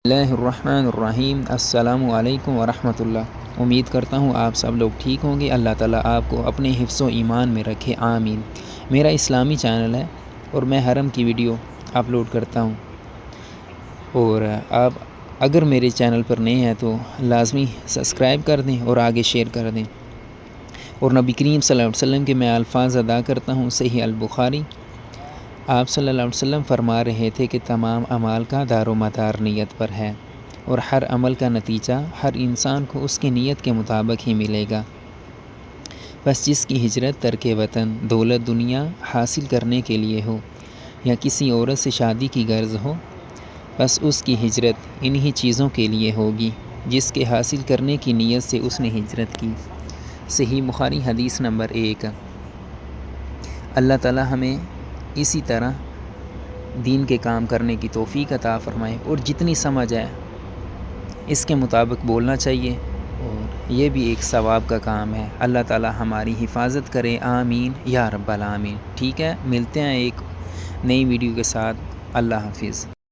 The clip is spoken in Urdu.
اللہ الرحمن الرحیم۔ السلام علیکم ورحمۃ اللہ۔ امید کرتا ہوں آپ سب لوگ ٹھیک ہوں گے۔ اللہ تعالیٰ آپ کو اپنے حفظ و ایمان میں رکھے، آمین۔ میرا اسلامی چینل ہے اور میں حرم کی ویڈیو اپلوڈ کرتا ہوں، اور آپ اگر میرے چینل پر نئے ہیں تو لازمی سبسکرائب کر دیں اور آگے شیئر کر دیں۔ اور نبی کریم صلی اللہ علیہ وسلم کے میں الفاظ ادا کرتا ہوں، صحیح البخاری۔ آپ صلی اللہ علیہ وسلم فرما رہے تھے کہ تمام اعمال کا دار و مدار نیت پر ہے، اور ہر عمل کا نتیجہ ہر انسان کو اس کی نیت کے مطابق ہی ملے گا۔ بس جس کی ہجرت ترک وطن دولت دنیا حاصل کرنے کے لیے ہو یا کسی عورت سے شادی کی غرض ہو، بس اس کی ہجرت انہی چیزوں کے لیے ہوگی جس کے حاصل کرنے کی نیت سے اس نے ہجرت کی۔ صحیح بخاری حدیث نمبر 1۔ اللہ تعالیٰ ہمیں اسی طرح دین کے کام کرنے کی توفیق عطا فرمائے، اور جتنی سمجھ آئے اس کے مطابق بولنا چاہیے، اور یہ بھی ایک ثواب کا کام ہے۔ اللہ تعالیٰ ہماری حفاظت کرے، آمین یا رب العالمین۔ ٹھیک ہے، ملتے ہیں ایک نئی ویڈیو کے ساتھ۔ اللہ حافظ۔